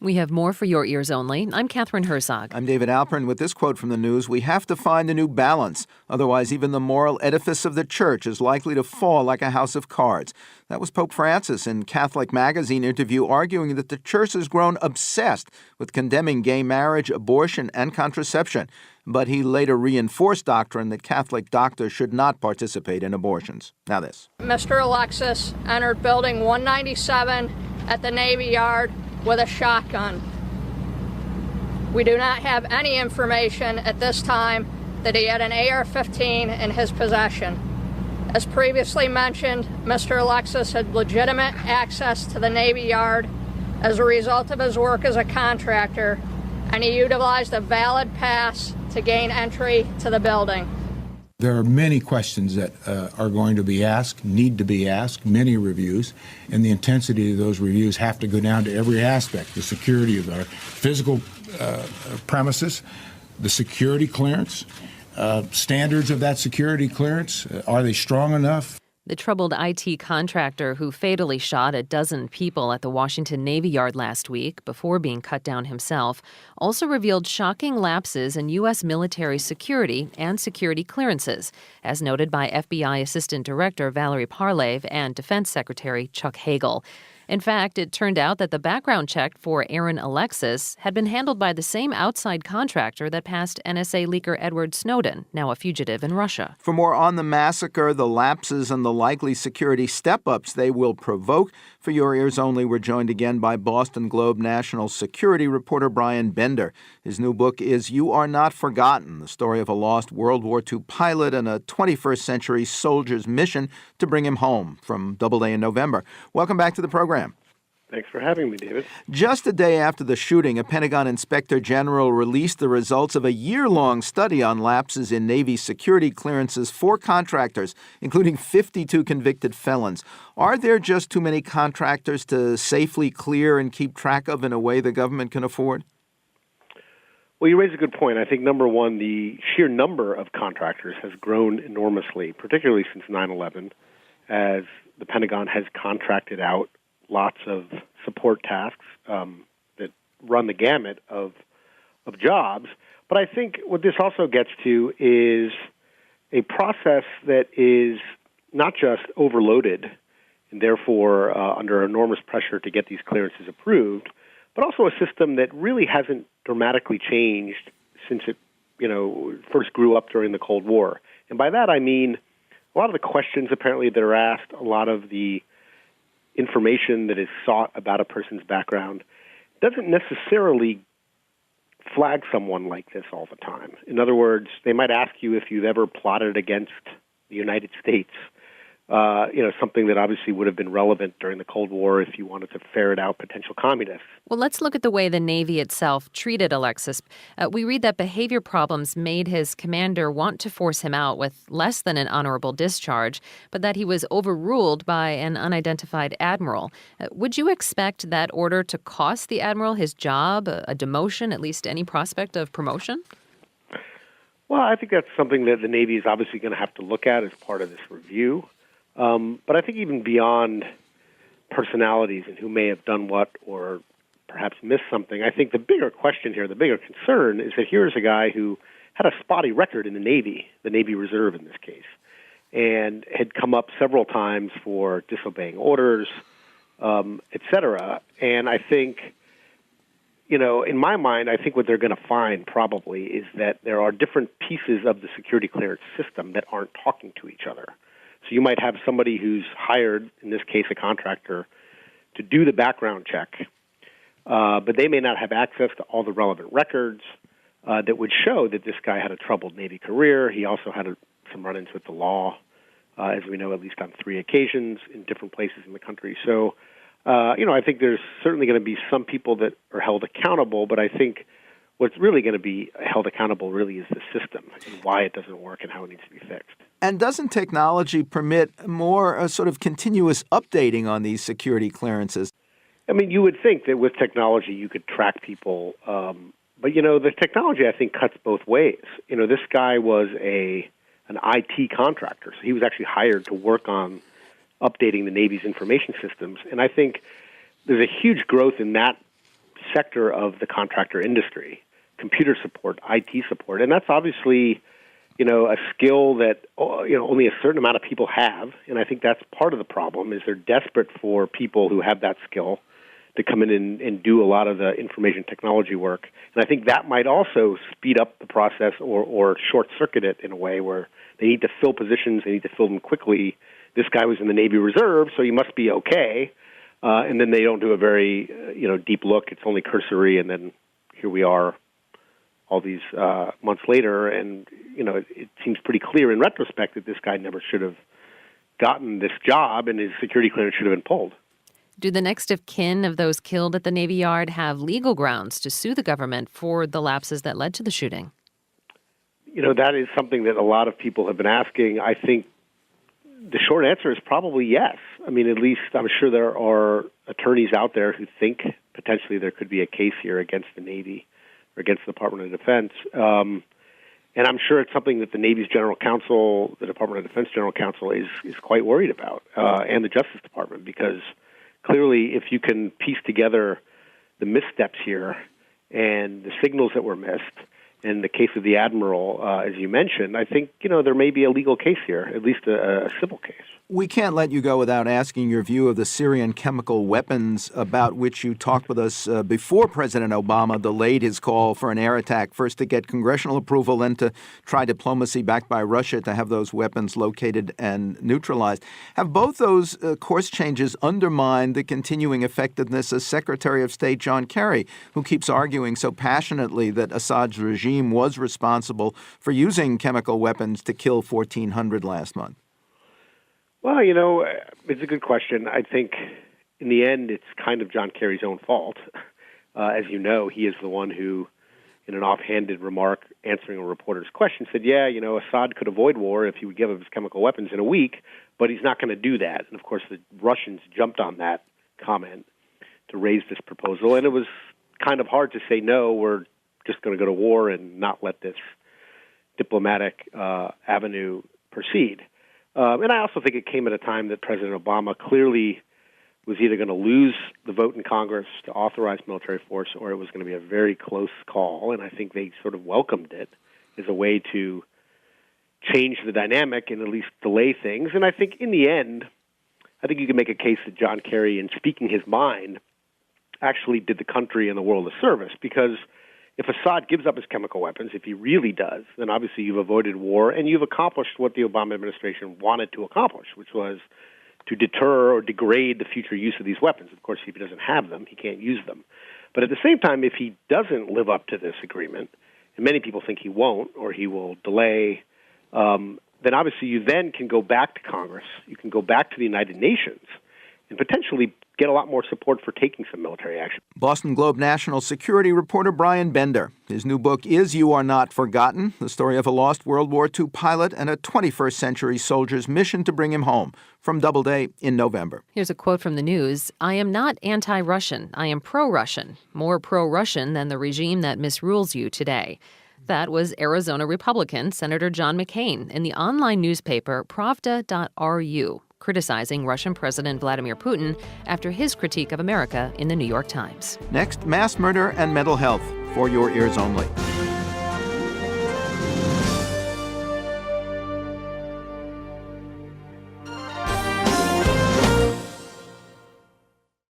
We have more for your ears only. I'm Catherine Herzog. I'm David Alpern with this quote from the news. We have to find a new balance. Otherwise, even the moral edifice of the church is likely to fall like a house of cards. That was Pope Francis in Catholic Magazine interview arguing that the church has grown obsessed with condemning gay marriage, abortion, and contraception. But he later reinforced doctrine that Catholic doctors should not participate in abortions. Now this. Mr. Alexis entered building 197 at the Navy Yard with a shotgun. We do not have any information at this time that he had an AR-15 in his possession. As previously mentioned, Mr. Alexis had legitimate access to the Navy Yard as a result of his work as a contractor, and he utilized a valid pass to gain entry to the building. There are many questions that are going to be asked, need to be asked, many reviews, and the intensity of those reviews have to go down to every aspect: the security of our physical premises, the security clearance, standards of that security clearance. Are they strong enough? The troubled IT contractor who fatally shot a dozen people at the Washington Navy Yard last week before being cut down himself also revealed shocking lapses in U.S. military security and security clearances, as noted by FBI Assistant Director Valerie Parlave and Defense Secretary Chuck Hagel. In fact, it turned out that the background check for Aaron Alexis had been handled by the same outside contractor that passed NSA leaker Edward Snowden, now a fugitive in Russia. For more on the massacre, the lapses, and the likely security step-ups they will provoke, for your ears only, we're joined again by Boston Globe national security reporter Bryan Bender. His new book is You Are Not Forgotten, the story of a lost World War II pilot and a 21st century soldier's mission to bring him home, from Doubleday in November. Welcome back to the program. Thanks for having me, David. Just a day after the shooting, a Pentagon inspector general released the results of a year-long study on lapses in Navy security clearances for contractors, including 52 convicted felons. Are there just too many contractors to safely clear and keep track of in a way the government can afford? Well, you raise a good point. I think, number one, the sheer number of contractors has grown enormously, particularly since 9/11, as the Pentagon has contracted out lots of support tasks that run the gamut of jobs. But I think what this also gets to is a process that is not just overloaded and therefore under enormous pressure to get these clearances approved, but also a system that really hasn't dramatically changed since it, first grew up during the Cold War. And by that I mean a lot of the questions apparently that are asked, a lot of the information that is sought about a person's background doesn't necessarily flag someone like this all the time. In other words, they might ask you if you've ever plotted against the United States, something that obviously would have been relevant during the Cold War if you wanted to ferret out potential communists. Well, let's look at the way the Navy itself treated Alexis. We read that behavior problems made his commander want to force him out with less than an honorable discharge, but that he was overruled by an unidentified admiral. Would you expect that order to cost the admiral his job, a demotion, at least any prospect of promotion? Well, I think that's something that the Navy is obviously going to have to look at as part of this review. But I think even beyond personalities and who may have done what or perhaps missed something, I think the bigger question here, the bigger concern, is that here's a guy who had a spotty record in the Navy Reserve in this case, and had come up several times for disobeying orders, et cetera. And I think, in my mind, I think what they're going to find probably is that there are different pieces of the security clearance system that aren't talking to each other. So you might have somebody who's hired, in this case a contractor, to do the background check, but they may not have access to all the relevant records that would show that this guy had a troubled Navy career. He also had some run-ins with the law, as we know, at least on 3 occasions in different places in the country. So, I think there's certainly going to be some people that are held accountable, but I think what's really going to be held accountable really is the system and why it doesn't work and how it needs to be fixed. And doesn't technology permit more sort of continuous updating on these security clearances? I mean, you would think that with technology you could track people, but, the technology, I think, cuts both ways. This guy was an IT contractor, so he was actually hired to work on updating the Navy's information systems, and I think there's a huge growth in that sector of the contractor industry, computer support, IT support. And that's obviously, a skill that, only a certain amount of people have. And I think that's part of the problem is they're desperate for people who have that skill to come in and do a lot of the information technology work. And I think that might also speed up the process or short-circuit it in a way where they need to fill positions, they need to fill them quickly. This guy was in the Navy Reserve, so he must be okay. And then they don't do a very, deep look. It's only cursory, and then here we are all these months later, and, it seems pretty clear in retrospect that this guy never should have gotten this job, and his security clearance should have been pulled. Do the next of kin of those killed at the Navy Yard have legal grounds to sue the government for the lapses that led to the shooting? That is something that a lot of people have been asking. I think the short answer is probably yes. I mean, at least I'm sure there are attorneys out there who think potentially there could be a case here against the Navy or against the Department of Defense. And I'm sure it's something that the Navy's General Counsel, the Department of Defense General Counsel, is quite worried about, and the Justice Department, because clearly if you can piece together the missteps here and the signals that were missed, in the case of the Admiral, as you mentioned, I think, there may be a legal case here, at least a civil case. We can't let you go without asking your view of the Syrian chemical weapons about which you talked with us before President Obama delayed his call for an air attack, first to get congressional approval, then to try diplomacy backed by Russia to have those weapons located and neutralized. Have both those course changes undermined the continuing effectiveness of Secretary of State John Kerry, who keeps arguing so passionately that Assad's regime was responsible for using chemical weapons to kill 1,400 last month? Well, it's a good question. I think in the end, it's kind of John Kerry's own fault. As you know, he is the one who, in an offhanded remark answering a reporter's question, said, Assad could avoid war if he would give up his chemical weapons in a week, but he's not going to do that. And, of course, the Russians jumped on that comment to raise this proposal. And it was kind of hard to say, no, we're just going to go to war and not let this diplomatic avenue proceed. And I also think it came at a time that President Obama clearly was either going to lose the vote in Congress to authorize military force or it was going to be a very close call. And I think they sort of welcomed it as a way to change the dynamic and at least delay things. And I think in the end, I think you can make a case that John Kerry, in speaking his mind, actually did the country and the world a service, because if Assad gives up his chemical weapons, if he really does, then obviously you've avoided war and you've accomplished what the Obama administration wanted to accomplish, which was to deter or degrade the future use of these weapons. Of course, if he doesn't have them, he can't use them. But at the same time, if he doesn't live up to this agreement, and many people think he won't or he will delay, then obviously you then can go back to Congress, you can go back to the United Nations, and potentially get a lot more support for taking some military action. Boston Globe national security reporter Bryan Bender. His new book is You Are Not Forgotten, the story of a lost World War II pilot and a 21st century soldier's mission to bring him home, from Doubleday in November. Here's a quote from the news. "I am not anti-Russian. I am pro-Russian. More pro-Russian than the regime that misrules you today." That was Arizona Republican Senator John McCain in the online newspaper Pravda.ru, criticizing Russian President Vladimir Putin after his critique of America in the New York Times. Next, mass murder and mental health, for your ears only.